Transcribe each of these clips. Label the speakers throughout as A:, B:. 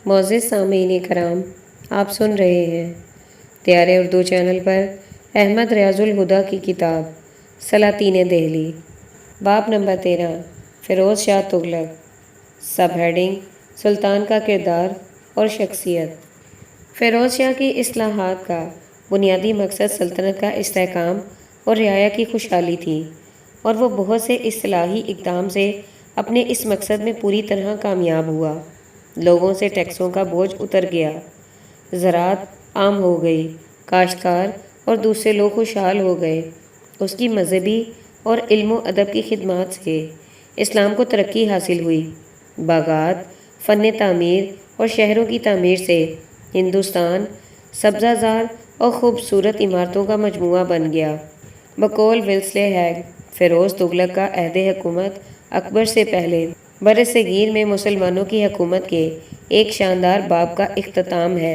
A: معزز سامعین کرام، آپ سن رہے ہیں تیارے اردو چینل پر احمد ریاض الہدیٰ کی کتاب سلاطین دہلی، باب number 13، Feroz Shah Tughlaq, sub heading سلطان کا کردار اور شخصیت۔ فیروز شاہ کی اصلاحات کا بنیادی مقصد سلطنت کا استحکام اور رعایا کی خوشحالی تھی، اور وہ بہت سے اصلاحی اقدام سے اپنے اس مقصد میں پوری طرح کامیاب ہوا۔ لوگوں سے ٹیکسوں کا بوجھ اتر گیا، زراعت عام ہو گئی، کاشتکار اور دوسرے لوگ خوشحال ہو گئے۔ اس کی مذہبی اور علم و ادب کی خدمات سے اسلام کو ترقی حاصل ہوئی۔ باغات، فن تعمیر اور شہروں کی تعمیر سے ہندوستان سبزہ زار اور خوبصورت عمارتوں کا مجموعہ بن گیا۔ بقول ولسلے ہیگ، فیروز تغلق کا عہد حکومت اکبر سے پہلے برصغیر میں مسلمانوں کی حکومت کے ایک شاندار باب کا اختتام ہے۔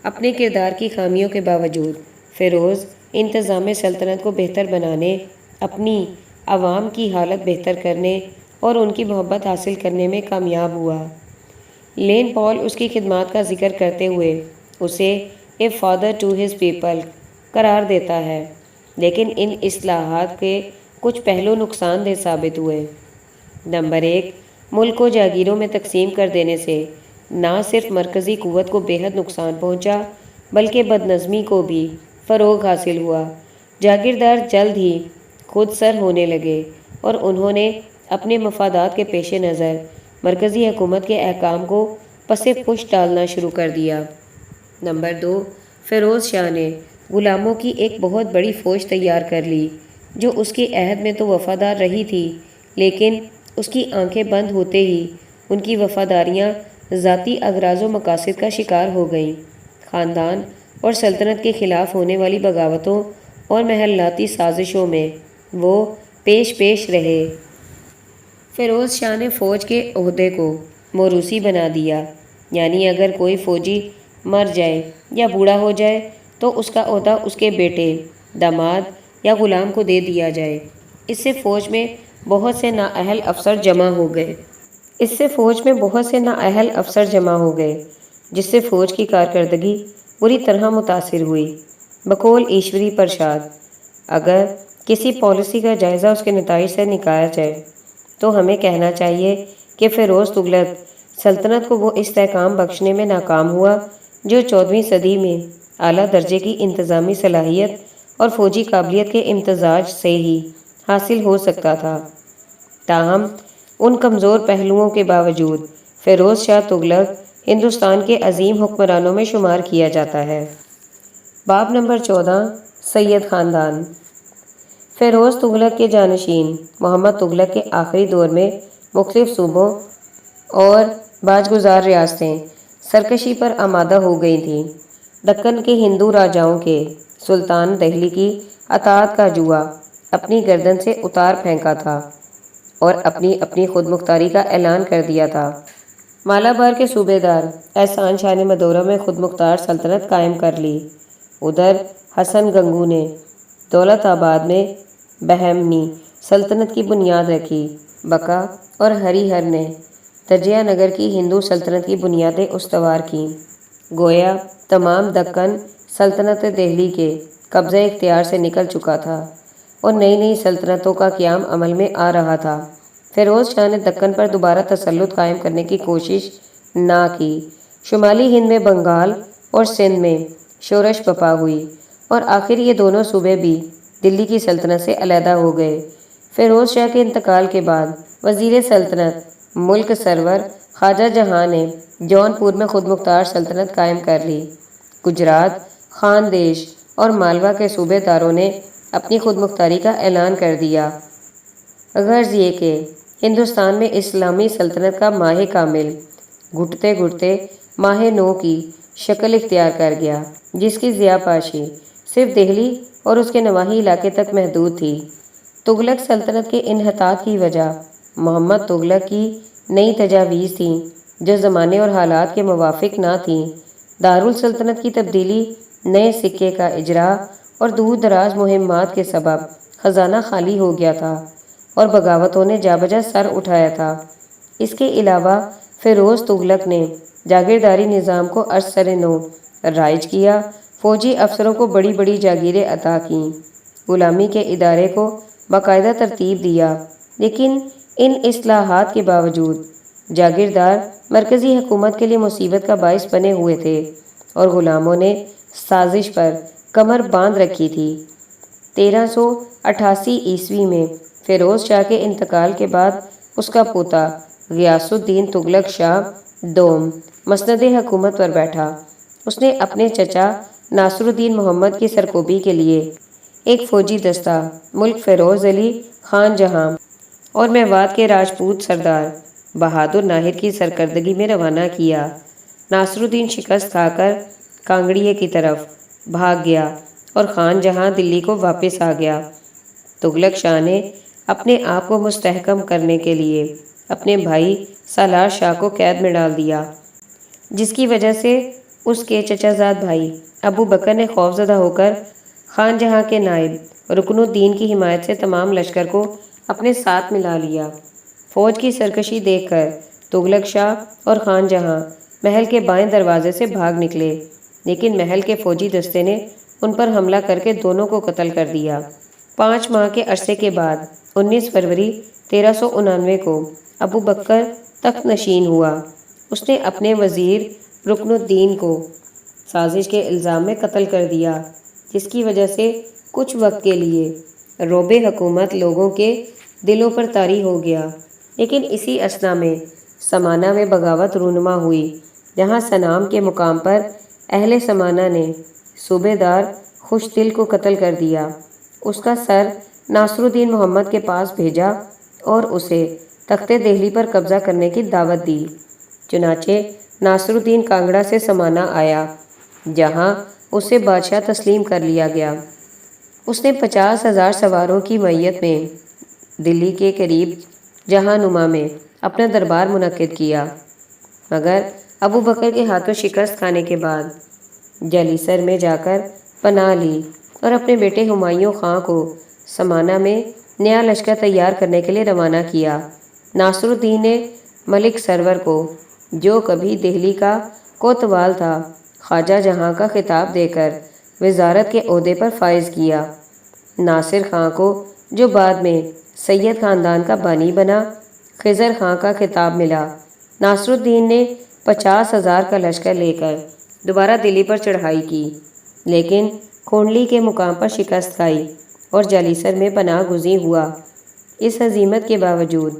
A: اپنے کردار کی خامیوں کے باوجود فیروز انتظام سلطنت کو بہتر بنانے، اپنی عوام کی حالت بہتر کرنے اور ان کی محبت حاصل کرنے میں کامیاب ہوا۔ لین پال اس کی خدمات کا ذکر کرتے ہوئے اسے a father to his people قرار دیتا ہے، لیکن ان اصلاحات کے کچھ پہلو نقصان دہ ثابت ہوئے۔ نمبر 1، ملک کو جاگیروں میں تقسیم کر دینے سے نہ صرف مرکزی قوت کو بے حد نقصان پہنچا، بلکہ بدنظمی کو بھی فروغ حاصل ہوا۔ جاگیردار جلد ہی خود سر ہونے لگے اور انہوں نے اپنے مفادات کے پیش نظر مرکزی حکومت کے احکام کو پس پش ڈالنا شروع کر دیا۔ نمبر 2، فیروز شاہ نے غلاموں کی ایک بہت بڑی فوج تیار کر لی، جو اس کے عہد میں تو وفادار رہی تھی، لیکن اس کی آنکھیں بند ہوتے ہی ان کی وفاداریاں ذاتی اغراض و مقاصد کا شکار ہو گئیں۔ خاندان اور سلطنت کے خلاف ہونے والی بغاوتوں اور محلاتی سازشوں میں وہ پیش رہے۔ فیروز شاہ نے فوج کے عہدے کو موروثی بنا دیا، یعنی اگر کوئی فوجی مر جائے یا بوڑھا ہو جائے تو اس کا عہدہ اس کے بیٹے، داماد یا غلام کو دے دیا جائے۔ اس سے فوج میں بہت سے نااہل افسر جمع ہو گئے، جس سے فوج کی کارکردگی بری طرح متاثر ہوئی۔ بقول ایشوری پرساد، اگر کسی پالیسی کا جائزہ اس کے نتائج سے نکالا جائے تو ہمیں کہنا چاہیے کہ فیروز تغلق سلطنت کو وہ استحکام بخشنے میں ناکام ہوا جو 14ویں صدی میں اعلیٰ درجے کی انتظامی صلاحیت اور فوجی قابلیت کے امتزاج سے ہی حاصل ہو سکتا تھا۔ تاہم ان کمزور پہلوؤں کے باوجود فیروز شاہ تغلق ہندوستان کے عظیم حکمرانوں میں شمار کیا جاتا ہے۔ باب نمبر 14، سید خاندان۔ فیروز تغلق کے جانشین محمد تغلق کے آخری دور میں مختلف صوبوں اور باجگزار ریاستیں سرکشی پر آمادہ ہو گئی تھیں۔ دکن کے ہندو راجاؤں کے سلطان دہلی کی اطاعت کا جوا اپنی گردن سے اتار پھینکا تھا اور اپنی خود مختاری کا اعلان کر دیا تھا۔ مالابار کے صوبے دار احسان شاہ نے مدورہ میں خود مختار سلطنت قائم کر لی۔ ادھر حسن گنگو نے دولت آباد میں بہمنی سلطنت کی بنیاد رکھی۔ بکا اور ہری ہر نے تجیہ نگر کی ہندو سلطنت کی بنیادیں استوار کیں۔ گویا تمام دکن سلطنت دہلی کے قبضہ اختیار سے نکل چکا تھا اور نئی سلطنتوں کا قیام عمل میں آ رہا تھا۔ فیروز شاہ نے دکن پر دوبارہ تسلط قائم کرنے کی کوشش نہ کی۔ شمالی ہند میں بنگال اور سندھ میں شورش برپا ہوئی اور آخر یہ دونوں صوبے بھی دلی کی سلطنت سے علیحدہ ہو گئے۔ فیروز شاہ کے انتقال کے بعد وزیر سلطنت ملک سرور خواجہ جہاں نے جون پور میں خود مختار سلطنت قائم کر لی۔ گجرات، خاندیش اور مالوا کے صوبے داروں نے اپنی خود مختاری کا اعلان کر دیا۔ غرض یہ کہ ہندوستان میں اسلامی سلطنت کا ماہ کامل گھٹتے گھٹتے ماہ نو کی شکل اختیار کر گیا، جس کی ضیاء پاشی صرف دہلی اور اس کے نواحی علاقے تک محدود تھی۔ تغلق سلطنت کے انحطاط کی وجہ محمد تغلق کی نئی تجاویز تھیں جو زمانے اور حالات کے موافق نہ تھیں۔ دارالسلطنت کی تبدیلی، نئے سکے کا اجرا اور دور دراز مہمات کے سبب خزانہ خالی ہو گیا تھا اور بغاوتوں نے جا بجا سر اٹھایا تھا۔ اس کے علاوہ فیروز تغلق نے جاگیرداری نظام کو ازسر نو رائج کیا، فوجی افسروں کو بڑی بڑی جاگیریں عطا کیں، غلامی کے ادارے کو باقاعدہ ترتیب دیا، لیکن ان اصلاحات کے باوجود جاگیردار مرکزی حکومت کے لیے مصیبت کا باعث بنے ہوئے تھے اور غلاموں نے سازش پر کمر باندھ رکھی تھی۔ 1388 میں فیروز شاہ کے انتقال کے بعد اس کا پوتا غیاث الدین تغلق شاہ دوم مسند حکومت پر بیٹھا۔ اس نے اپنے چچا ناصر الدین محمد کی سرکوبی کے لیے ایک فوجی دستہ ملک فیروز علی خان جہاں اور میوات کے راجپوت سردار بہادر ناہر کی سرکردگی میں روانہ کیا۔ ناصر الدین شکست کھا کر کانگڑیے کی طرف بھاگ گیا اور خان جہاں دلی کو واپس آ گیا۔ تغلق شاہ نے اپنے آپ کو مستحکم کرنے کے لیے اپنے بھائی سالار شاہ کو قید میں ڈال دیا، جس کی وجہ سے اس کے چچا زاد بھائی ابو بکر نے خوفزدہ ہو کر خان جہاں کے نائب رکن الدین کی حمایت سے تمام لشکر کو اپنے ساتھ ملا لیا۔ فوج کی سرکشی دیکھ کر تغلق شاہ اور خان جہاں محل کے بائیں دروازے سے بھاگ نکلے، لیکن محل کے فوجی دستے نے ان پر حملہ کر کے دونوں کو قتل کر دیا۔ 5 ماہ کے عرصے کے بعد 19 فروری 1399 کو ابو بکر تخت نشین ہوا۔ اس نے اپنے وزیر رکن الدین کو سازش کے الزام میں قتل کر دیا، جس کی وجہ سے کچھ وقت کے لیے رعب حکومت لوگوں کے دلوں پر طاری ہو گیا۔ لیکن اسی اثنا میں سمانہ میں بغاوت رونما ہوئی، جہاں سنام کے مقام پر اہل سمانہ نے صوبے دار خوش دل کو قتل کر دیا۔ اس کا سر ناصر الدین محمد کے پاس بھیجا اور اسے تخت دہلی پر قبضہ کرنے کی دعوت دی۔ چنانچہ ناصر الدین کانگڑا سے سمانہ آیا، جہاں اسے بادشاہ تسلیم کر لیا گیا۔ اس نے 50,000 سواروں کی معیت میں دلی کے قریب جہاں نما میں اپنا دربار منعقد کیا، مگر ابو بکر کے ہاتھوں شکست کھانے کے بعد جالیسر میں جا کر پناہ لی اور اپنے بیٹے ہمایوں خان کو سمانہ میں نیا لشکر تیار کرنے کے لیے روانہ کیا۔ ناصر الدین نے ملک سرور کو، جو کبھی دہلی کا کوتوال تھا، خواجہ جہاں کا خطاب دے کر وزارت کے عہدے پر فائز کیا۔ ناصر خان کو، جو بعد میں سید خاندان کا بانی بنا، خضر خان کا خطاب ملا۔ ناصر الدین نے 50,000 کا لشکر لے کر دوبارہ دلی پر چڑھائی کی، لیکن کھونڈلی کے مقام پر شکست کھائی اور جالیسر میں پناہ گزین ہوا۔ اس ہزیمت کے باوجود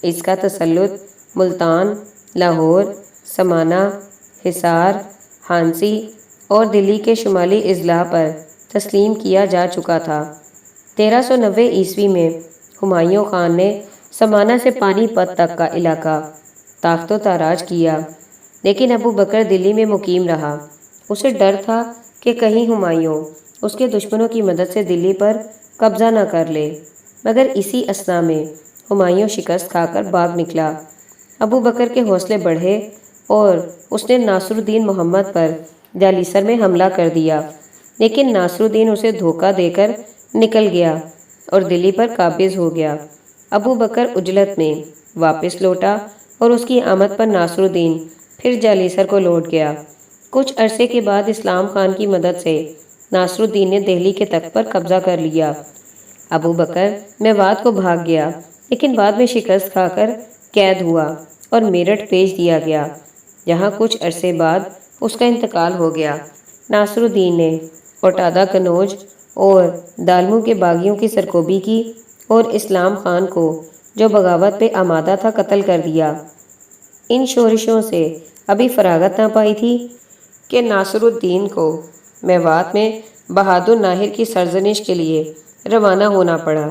A: اس کا تسلط ملتان، لاہور، سمانہ، حصار، ہانسی اور دلی کے شمالی اضلاع پر تسلیم کیا جا چکا تھا۔ 1390 میں ہمایوں خان نے سمانہ سے پانی پت تک کا علاقہ تاخت و تاراج کیا، لیکن ابو بکر دلی میں مقیم رہا۔ اسے ڈر تھا کہ کہیں ہمایوں اس کے دشمنوں کی مدد سے دلی پر قبضہ نہ کر لے، مگر اسی اثنا میں ہمایوں شکست کھا کر بھاگ نکلا۔ ابو بکر کے حوصلے بڑھے اور اس نے ناصر الدین محمد پر جالیسر میں حملہ کر دیا، لیکن ناصر الدین اسے دھوکہ دے کر نکل گیا اور دلی پر قابض ہو گیا۔ ابو بکر عجلت میں واپس لوٹا اور اس کی آمد پر ناصر الدین پھر جالیسر کو لوٹ گیا۔ کچھ عرصے کے بعد اسلام خان کی مدد سے ناصر الدین نے دہلی کے تخت پر قبضہ کر لیا۔ ابو بکر میوات کو بھاگ گیا، لیکن بعد میں شکست کھا کر قید ہوا اور میرٹھ بھیج دیا گیا، جہاں کچھ عرصے بعد اس کا انتقال ہو گیا۔ ناصر الدین نے اوٹادا کنوج اور دالمو کے باغیوں کی سرکوبی کی اور اسلام خان کو، جو بغاوت پہ آمادہ تھا، قتل کر دیا۔ ان شورشوں سے ابھی فراغت نہ پائی تھی کہ ناصر الدین کو میوات میں بہادر ناہر کی سرزنش کے لیے روانہ ہونا پڑا۔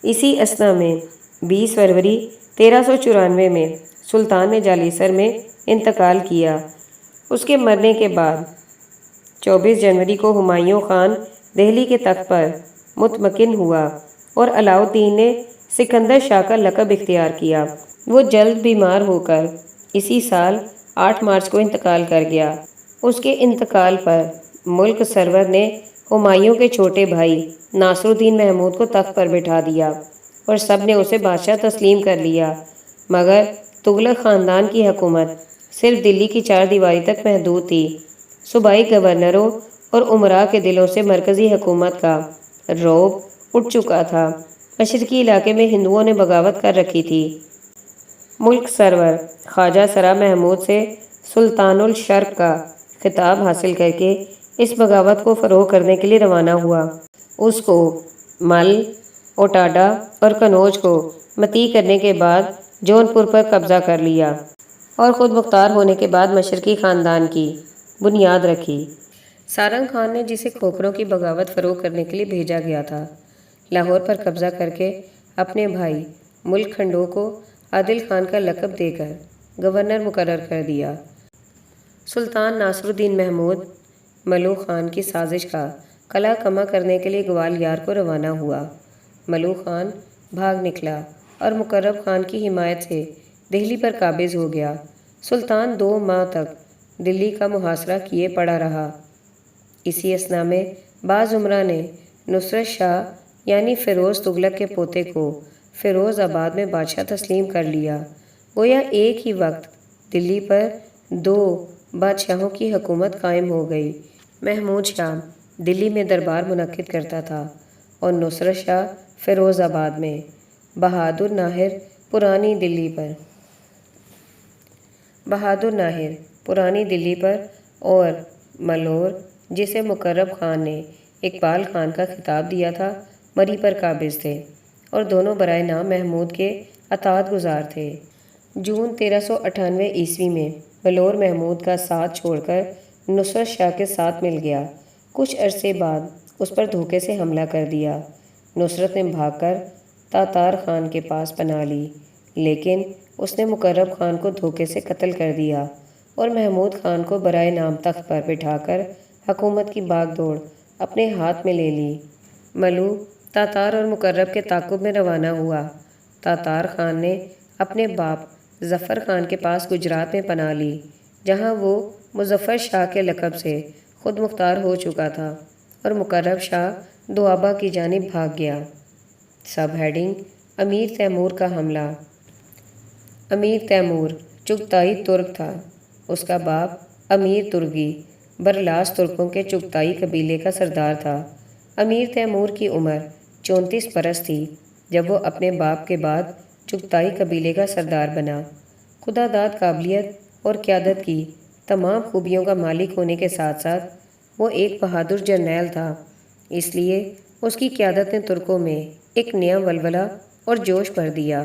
A: اسی اثنا میں 20 فروری 1394 میں سلطان نے جالیسر میں انتقال کیا۔ اس کے مرنے کے بعد 24 جنوری کو ہمایوں خان دہلی کے تخت پر مطمئن ہوا اور علاؤ الدین نے سکندر شاہ کا لقب اختیار کیا۔ وہ جلد بیمار ہو کر اسی سال 8 مارچ کو انتقال کر گیا۔ اس کے انتقال پر ملک سرور نے ہمایوں کے چھوٹے بھائی ناصر الدین محمود کو تخت پر بٹھا دیا اور سب نے اسے بادشاہ تسلیم کر لیا، مگر تغلق خاندان کی حکومت صرف دلی کی 4 دیواری تک محدود تھی۔ صوبائی گورنروں اور امراء کے دلوں سے مرکزی حکومت کا رعب اٹھ چکا تھا۔ مشرقی علاقے میں ہندوؤں نے بغاوت کر رکھی تھی۔ ملک سرور خواجہ سرا محمود سے سلطان الشرق کا خطاب حاصل کر کے اس بغاوت کو فروغ کرنے کے لیے روانہ ہوا۔ اس کو مل، اوٹاڈا اور کنوج کو مطیع کرنے کے بعد جونپور پر قبضہ کر لیا اور خود مختار ہونے کے بعد مشرقی خاندان کی بنیاد رکھی۔ سارنگ خان نے جسے کھوکھروں کی بغاوت فروغ کرنے کے لیے بھیجا گیا تھا، لاہور پر قبضہ کر کے اپنے بھائی ملک کھنڈو کو عادل خان کا لقب دے کر گورنر مقرر کر دیا۔ سلطان ناصر الدین محمود ملوح خان کی سازش کا قلعہ کما کرنے کے لیے گوالیار کو روانہ ہوا۔ ملوح خان بھاگ نکلا اور مقرب خان کی حمایت سے دہلی پر قابض ہو گیا۔ سلطان 2 ماہ تک دلی کا محاصرہ کیے پڑا رہا۔ اسی اثنا میں بعض امراء نے نصرت شاہ یعنی فیروز تغلق کے پوتے کو فیروز آباد میں بادشاہ تسلیم کر لیا۔ گویا ایک ہی وقت دلی پر 2 بادشاہوں کی حکومت قائم ہو گئی۔ محمود شاہ دلی میں دربار منعقد کرتا تھا اور نصرت شاہ فیروز آباد میں، بہادر ناہر پرانی دلی پر اور ملور جسے مقرب خان نے اقبال خان کا خطاب دیا تھا، مری پر قابض تھے اور دونوں برائے نام محمود کے اطاعت گزار تھے۔ جون 1398 عیسوی میں ملور محمود کا ساتھ چھوڑ کر نصرت شاہ کے ساتھ مل گیا۔ کچھ عرصے بعد اس پر دھوکے سے حملہ کر دیا۔ نصرت نے بھاگ کر تاتار خان کے پاس پناہ لی، لیکن اس نے مقرب خان کو دھوکے سے قتل کر دیا اور محمود خان کو برائے نام تخت پر بٹھا کر حکومت کی باغ دوڑ اپنے ہاتھ میں لے لی۔ ملوح تاتار اور مقرب کے تعاقب میں روانہ ہوا۔ تاتار خان نے اپنے باپ ظفر خان کے پاس گجرات میں پناہ لی، جہاں وہ مظفر شاہ کے لقب سے خود مختار ہو چکا تھا، اور مقرب شاہ دوابہ کی جانب بھاگ گیا۔ سب ہیڈنگ: امیر تیمور کا حملہ۔ امیر تیمور چغتائی ترک تھا۔ اس کا باپ امیر ترگی برلاس ترکوں کے چغتائی قبیلے کا سردار تھا۔ امیر تیمور کی عمر 34 برس تھی جب وہ اپنے باپ کے بعد چغتائی قبیلے کا سردار بنا۔ خداداد قابلیت اور قیادت کی تمام خوبیوں کا مالک ہونے کے ساتھ ساتھ وہ ایک بہادر جرنیل تھا، اس لیے اس کی قیادت نے ترکوں میں ایک نیا ولولہ اور جوش بھر دیا۔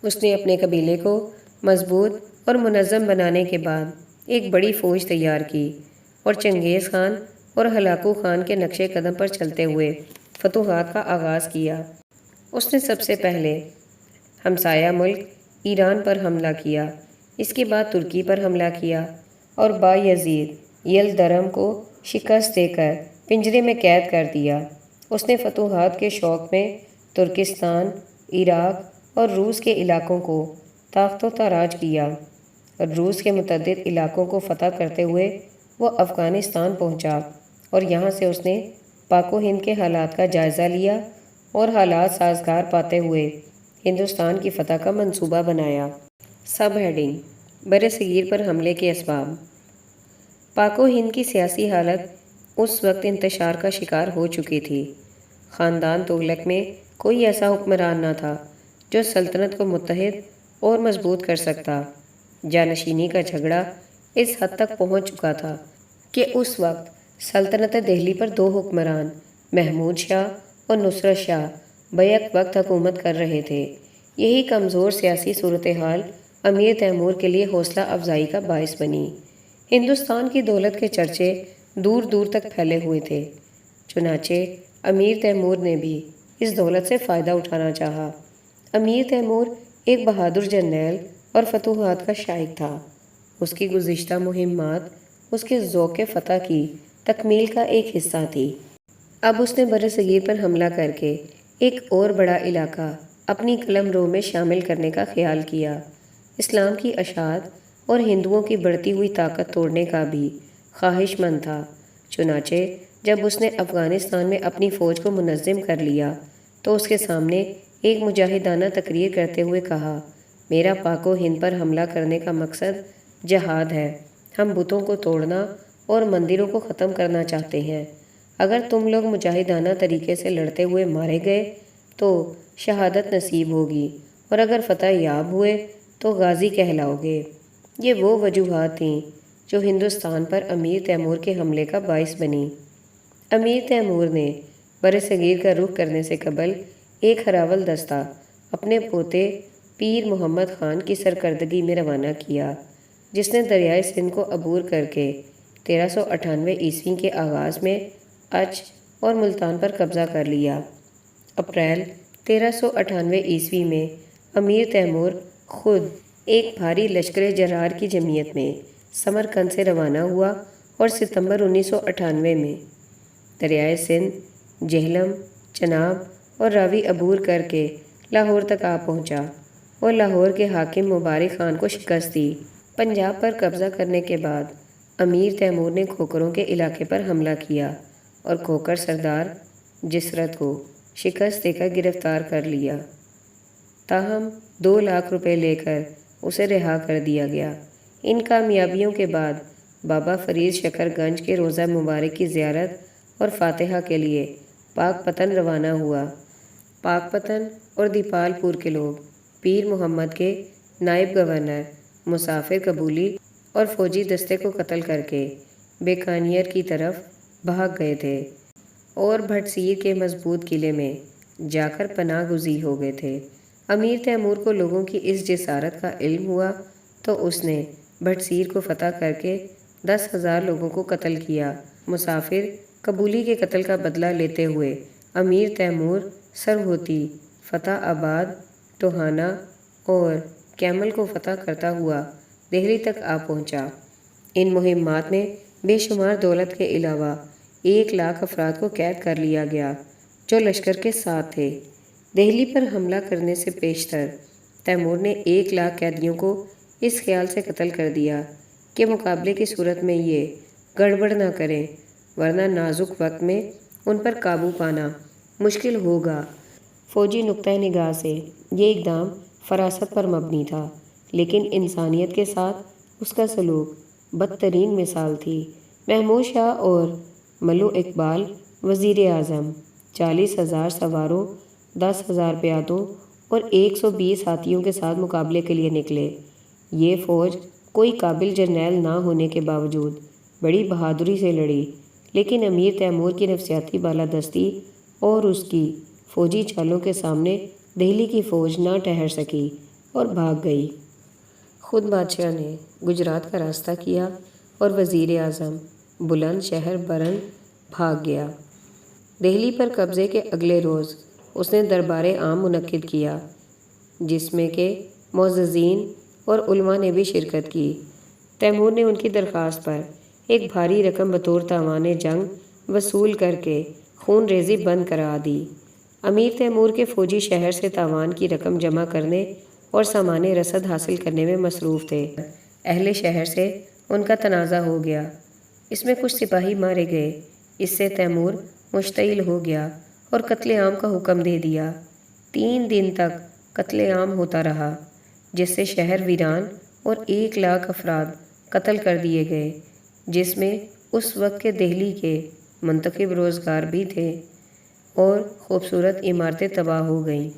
A: اس نے اپنے قبیلے کو مضبوط اور منظم بنانے کے بعد ایک بڑی فوج تیار کی اور چنگیز خان اور ہلاکو خان کے نقش قدم پر چلتے ہوئے فتوحات کا آغاز کیا۔ اس نے سب سے پہلے ہمسایہ ملک ایران پر حملہ کیا، اس کے بعد ترکی پر حملہ کیا اور بایزید یلدرم کو شکست دے کر پنجرے میں قید کر دیا۔ اس نے فتوحات کے شوق میں ترکستان، عراق اور روس کے علاقوں کو تاخت و تاراج کیا، اور روس کے متعدد علاقوں کو فتح کرتے ہوئے وہ افغانستان پہنچا اور یہاں سے اس نے پاک و ہند کے حالات کا جائزہ لیا اور حالات سازگار پاتے ہوئے ہندوستان کی فتح کا منصوبہ بنایا۔ سب ہیڈنگ: برصغیر پر حملے کے اسباب۔ پاک و ہند کی سیاسی حالت اس وقت انتشار کا شکار ہو چکی تھی۔ خاندان تغلق میں کوئی ایسا حکمران نہ تھا جو سلطنت کو متحد اور مضبوط کر سکتا۔ جانشینی کا جھگڑا اس حد تک پہنچ چکا تھا کہ اس وقت سلطنت دہلی پر 2 حکمران محمود شاہ اور نصرت شاہ بیک وقت حکومت کر رہے تھے۔ یہی کمزور سیاسی صورتحال امیر تیمور کے لیے حوصلہ افزائی کا باعث بنی۔ ہندوستان کی دولت کے چرچے دور دور تک پھیلے ہوئے تھے، چنانچہ امیر تیمور نے بھی اس دولت سے فائدہ اٹھانا چاہا۔ امیر تیمور ایک بہادر جرنیل اور فتوحات کا شائق تھا۔ اس کی گزشتہ مہمات اس کے ذوق فتح کی تکمیل کا ایک حصہ تھی۔ اب اس نے برصغیر پر حملہ کر کے ایک اور بڑا علاقہ اپنی قلم رو میں شامل کرنے کا خیال کیا۔ اسلام کی اشاعت اور ہندوؤں کی بڑھتی ہوئی طاقت توڑنے کا بھی خواہش مند تھا۔ چنانچہ جب اس نے افغانستان میں اپنی فوج کو منظم کر لیا تو اس کے سامنے ایک مجاہدانہ تقریر کرتے ہوئے کہا، میرا پاک و ہند پر حملہ کرنے کا مقصد جہاد ہے۔ ہم بتوں کو توڑنا اور مندروں کو ختم کرنا چاہتے ہیں۔ اگر تم لوگ مجاہدانہ طریقے سے لڑتے ہوئے مارے گئے تو شہادت نصیب ہوگی، اور اگر فتح یاب ہوئے تو غازی کہلاؤ گے۔ یہ وہ وجوہات تھیں جو ہندوستان پر امیر تیمور کے حملے کا باعث بنی۔ امیر تیمور نے برصغیر کا رخ کرنے سے قبل ایک ہراول دستہ اپنے پوتے پیر محمد خان کی سرکردگی میں روانہ کیا، جس نے دریائے سندھ کو عبور کر کے 1398 عیسوی کے آغاز میں اچھ اور ملتان پر قبضہ کر لیا۔ اپریل 1398 عیسوی میں امیر تیمور خود ایک بھاری لشکر جرار کی جمعیت میں سمرقند سے روانہ ہوا اور ستمبر 1998 میں دریائے سندھ، جہلم، چناب اور راوی عبور کر کے لاہور تک آ پہنچا اور لاہور کے حاکم مبارک خان کو شکست دی۔ پنجاب پر قبضہ کرنے کے بعد امیر تیمور نے کھوکروں کے علاقے پر حملہ کیا اور کھوکر سردار جسرت کو شکست دے کر گرفتار کر لیا، تاہم 2 لاکھ روپے لے کر اسے رہا کر دیا گیا۔ ان کامیابیوں کے بعد بابا فرید شکر گنج کے روضہ مبارک کی زیارت اور فاتحہ کے لیے پاک پتن روانہ ہوا۔ پاک پتن اور دیپال پور کے لوگ پیر محمد کے نائب گورنر مسافر قبولی اور فوجی دستے کو قتل کر کے بیکانیر کی طرف بھاگ گئے تھے اور بھٹسیر کے مضبوط قلعے میں جا کر پناہ گزین ہو گئے تھے۔ امیر تیمور کو لوگوں کی اس جسارت کا علم ہوا تو اس نے بھٹسیر کو فتح کر کے 10,000 لوگوں کو قتل کیا۔ مسافر قبولی کے قتل کا بدلہ لیتے ہوئے امیر تیمور سرہوتی، فتح آباد، ٹوہانہ اور کیمل کو فتح کرتا ہوا دہلی تک آ پہنچا۔ ان مہمات میں بے شمار دولت کے علاوہ 1 لاکھ افراد کو قید کر لیا گیا جو لشکر کے ساتھ تھے۔ دہلی پر حملہ کرنے سے پیشتر تیمور نے 1 لاکھ قیدیوں کو اس خیال سے قتل کر دیا کہ مقابلے کی صورت میں یہ گڑبڑ نہ کریں، ورنہ نازک وقت میں ان پر قابو پانا مشکل ہوگا۔ فوجی نقطہ نگاہ سے یہ اقدام فراست پر مبنی تھا، لیکن انسانیت کے ساتھ اس کا سلوک بدترین مثال تھی۔ محمود شاہ اور ملو اقبال وزیر اعظم 40,000 سواروں، 10,000 پیادوں اور 120 ہاتھیوں کے ساتھ مقابلے کے لیے نکلے۔ یہ فوج کوئی قابل جرنیل نہ ہونے کے باوجود بڑی بہادری سے لڑی، لیکن امیر تیمور کی نفسیاتی بالادستی اور اس کی فوجی چالوں کے سامنے دہلی کی فوج نہ ٹھہر سکی اور بھاگ گئی۔ خود بادشاہ نے گجرات کا راستہ کیا اور وزیر اعظم بلند شہر برن بھاگ گیا۔ دہلی پر قبضے کے اگلے روز اس نے دربار عام منعقد کیا، جس میں کہ معززین اور علماء نے بھی شرکت کی۔ تیمور نے ان کی درخواست پر ایک بھاری رقم بطور تاوان جنگ وصول کر کے خون ریزی بند کرا دی۔ امیر تیمور کے فوجی شہر سے تاوان کی رقم جمع کرنے اور سامان رسد حاصل کرنے میں مصروف تھے۔ اہل شہر سے ان کا تنازع ہو گیا، اس میں کچھ سپاہی مارے گئے۔ اس سے تیمور مشتعل ہو گیا اور قتل عام کا حکم دے دیا۔ 3 دن تک قتل عام ہوتا رہا، جس سے شہر ویران اور 1 لاکھ افراد قتل کر دیے گئے، جس میں اس وقت کے دہلی کے منتخب روزگار بھی تھے، اور خوبصورت عمارتیں تباہ ہو گئیں۔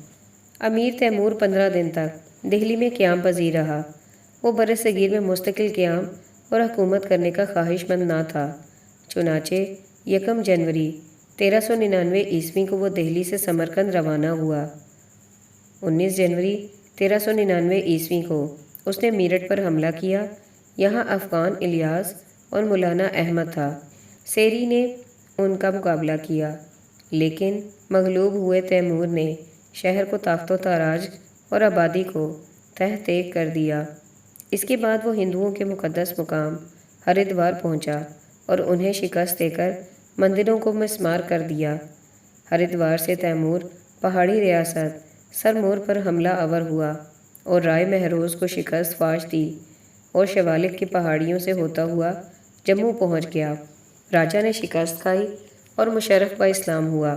A: امیر تیمور 15 دن تک دہلی میں قیام پذیر رہا۔ وہ برصغیر میں مستقل قیام اور حکومت کرنے کا خواہش مند نہ تھا، چنانچہ 1 جنوری 1399 عیسوی کو وہ دہلی سے سمرقند روانہ ہوا۔ 19 جنوری 1399 عیسوی کو اس نے میرٹھ پر حملہ کیا۔ یہاں افغان الیاس اور مولانا احمد تھا۔ سیری نے ان کا مقابلہ کیا، لیکن مغلوب ہوئے تیمور نے شہر کو تاخت و تاراج اور آبادی کو تہہ تیگ کر دیا۔ اس کے بعد وہ ہندوؤں کے مقدس مقام ہریدوار پہنچا اور انہیں شکست دے کر مندروں کو مسمار کر دیا۔ ہریدوار سے تیمور پہاڑی ریاست سرمور پر حملہ آور ہوا اور رائے مہروز کو شکست فاش دی اور شیوالک کی پہاڑیوں سے ہوتا ہوا جموں پہنچ گیا۔ راجہ نے شکست کھائی اور مشرف با اسلام ہوا۔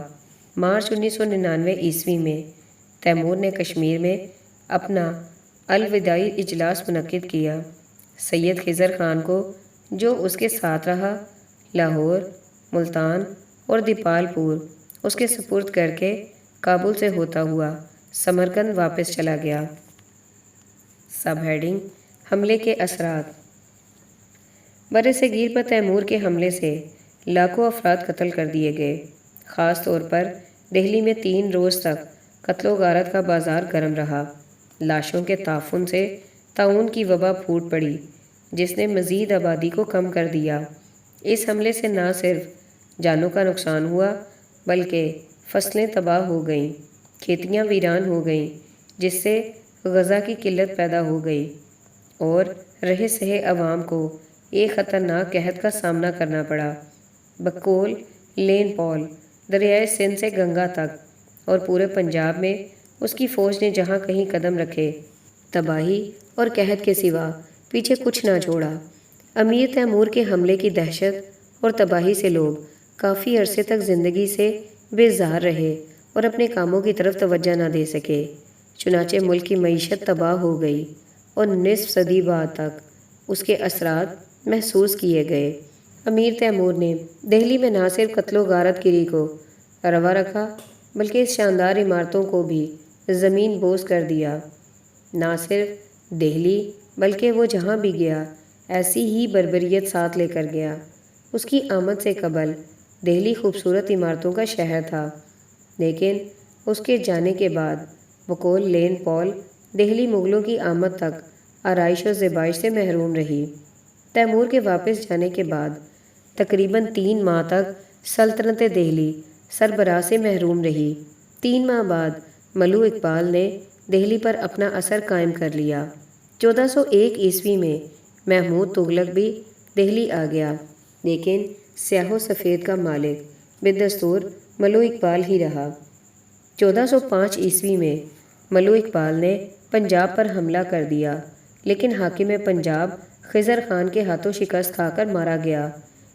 A: مارچ 1999 عیسوی میں تیمور نے کشمیر میں اپنا الوداعی اجلاس منعقد کیا۔ سید خضر خان کو، جو اس کے ساتھ رہا، لاہور، ملتان اور دیپال پور اس کے سپرد کر کے کابل سے ہوتا ہوا سمرقند واپس چلا گیا۔ سب ہیڈنگ: حملے کے اثرات۔ برصغیر پر تیمور کے حملے سے لاکھوں افراد قتل کر دیے گئے۔ خاص طور پر دہلی میں 3 روز تک قتل و غارت کا بازار گرم رہا۔ لاشوں کے تعفن سے طاعون کی وبا پھوٹ پڑی، جس نے مزید آبادی کو کم کر دیا۔ اس حملے سے نہ صرف جانوں کا نقصان ہوا، بلکہ فصلیں تباہ ہو گئیں، کھیتیاں ویران ہو گئیں، جس سے غذا کی قلت پیدا ہو گئی اور رہے سہے عوام کو ایک خطرناک قحط کا سامنا کرنا پڑا۔ بقول لین پال، دریائے سندھ سے گنگا تک اور پورے پنجاب میں اس کی فوج نے جہاں کہیں قدم رکھے، تباہی اور قحط کے سوا پیچھے کچھ نہ چھوڑا۔ امیر تیمور کے حملے کی دہشت اور تباہی سے لوگ کافی عرصے تک زندگی سے بیزار رہے اور اپنے کاموں کی طرف توجہ نہ دے سکے۔ چنانچہ ملک کی معیشت تباہ ہو گئی اور نصف صدی بعد تک اس کے اثرات محسوس کیے گئے۔ امیر تیمور نے دہلی میں نہ صرف قتل و غارت گری کو روا رکھا، بلکہ اس شاندار عمارتوں کو بھی زمین بوس کر دیا۔ نہ صرف دہلی، بلکہ وہ جہاں بھی گیا ایسی ہی بربریت ساتھ لے کر گیا۔ اس کی آمد سے قبل دہلی خوبصورت عمارتوں کا شہر تھا، لیکن اس کے جانے کے بعد بقول لین پال دہلی مغلوں کی آمد تک آرائش و زیبائش سے محروم رہی۔ تیمور کے واپس جانے کے بعد تقریباً 3 ماہ تک سلطنت دہلی سربراہ سے محروم رہی۔ 3 ماہ بعد ملو اقبال نے دہلی پر اپنا اثر قائم کر لیا۔ 1401 عیسوی میں محمود تغلق بھی دہلی آ گیا، لیکن سیاہ و سفید کا مالک بدستور ملو اقبال ہی رہا۔ 1405 عیسوی میں ملو اقبال نے پنجاب پر حملہ کر دیا، لیکن حاکم پنجاب خضر خان کے ہاتھوں شکست کھا کر مارا گیا۔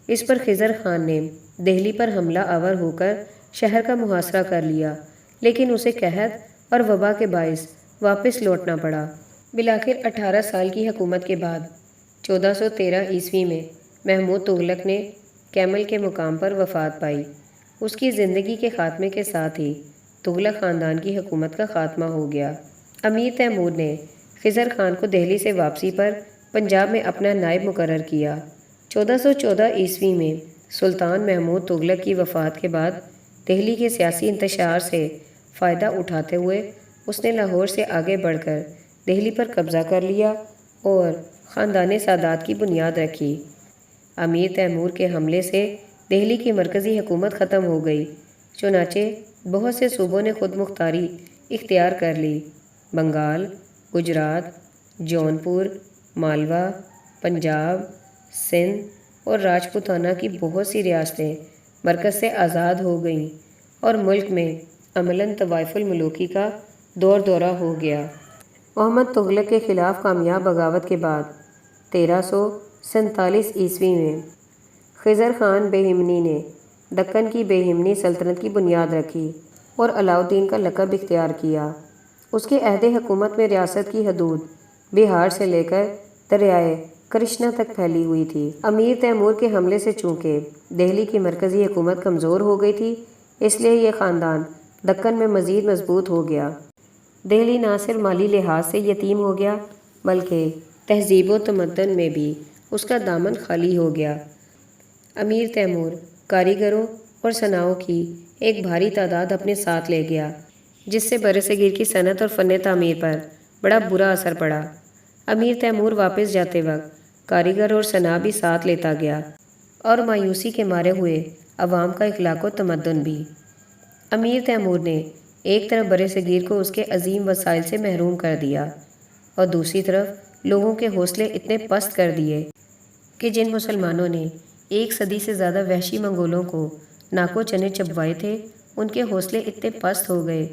A: اس پر خضر خان نے دہلی پر حملہ آور ہو کر شہر کا محاصرہ کر لیا، لیکن اسے قحط اور وبا کے باعث واپس لوٹنا پڑا۔ بالآخر 18 سال کی حکومت کے بعد 1413 عیسوی میں محمود تغلق نے کیمل کے مقام پر وفات پائی۔ اس کی زندگی کے خاتمے کے ساتھ ہی تغلق خاندان کی حکومت کا خاتمہ ہو گیا۔ امیر تیمور نے خضر خان کو دہلی سے واپسی پر پنجاب میں اپنا نائب مقرر کیا۔ 1414 عیسوی میں سلطان محمود تغلق کی وفات کے بعد دہلی کے سیاسی انتشار سے فائدہ اٹھاتے ہوئے اس نے لاہور سے آگے بڑھ کر دہلی پر قبضہ کر لیا اور خاندان سادات کی بنیاد رکھی۔ امیر تیمور کے حملے سے دہلی کی مرکزی حکومت ختم ہو گئی، چنانچہ بہت سے صوبوں نے خود مختاری اختیار کر لی۔ بنگال، گجرات، جونپور، مالوا، پنجاب، سندھ اور راجپوتانہ کی بہت سی ریاستیں مرکز سے آزاد ہو گئیں اور ملک میں عملاً طوائف الملوکی کا دور دورہ ہو گیا۔ محمد تغلق کے خلاف کامیاب بغاوت کے بعد 1347 عیسوی میں خضر خان بہمنی نے دکن کی بہمنی سلطنت کی بنیاد رکھی اور علاؤ الدین کا لقب اختیار کیا۔ اس کے عہد حکومت میں ریاست کی حدود بہار سے لے کر دریائے کرشنا تک پھیلی ہوئی تھی۔ امیر تیمور کے حملے سے چونکہ دہلی کی مرکزی حکومت کمزور ہو گئی تھی، اس لیے یہ خاندان دکن میں مزید مضبوط ہو گیا۔ دہلی نہ صرف مالی لحاظ سے یتیم ہو گیا، بلکہ تہذیب و تمدن میں بھی اس کا دامن خالی ہو گیا۔ امیر تیمور کاریگروں اور صناعوں کی ایک بھاری تعداد اپنے ساتھ لے گیا، جس سے برصغیر کی صنعت اور فن تعمیر پر بڑا برا اثر پڑا۔ امیر تیمور واپس جاتے وقت کاریگر اور صناع بھی ساتھ لیتا گیا اور مایوسی کے مارے ہوئے عوام کا اخلاق و تمدن بھی۔ امیر تیمور نے ایک طرف برصغیر کو اس کے عظیم وسائل سے محروم کر دیا اور دوسری طرف لوگوں کے حوصلے اتنے پست کر دیے کہ جن مسلمانوں نے 1 صدی سے زیادہ وحشی منگولوں کو ناکو چنے چبوائے تھے، ان کے حوصلے اتنے پست ہو گئے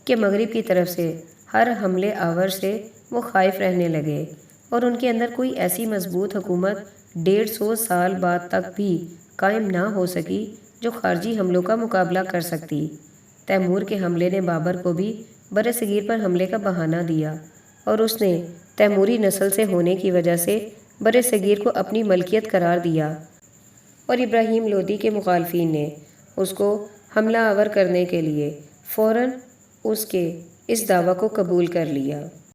A: کہ مغرب کی طرف سے ہر حملے آور سے وہ خائف رہنے لگے اور ان کے اندر کوئی ایسی مضبوط حکومت 150 سال بعد تک بھی قائم نہ ہو سکی جو خارجی حملوں کا مقابلہ کر سکتی۔ تیمور کے حملے نے بابر کو بھی برصغیر پر حملے کا بہانہ دیا اور اس نے تیموری نسل سے ہونے کی وجہ سے بر صغیر کو اپنی ملکیت قرار دیا، اور ابراہیم لودھی کے مخالفین نے اس کو حملہ آور کرنے کے لیے فوراً اس کے اس دعویٰ کو قبول کر لیا۔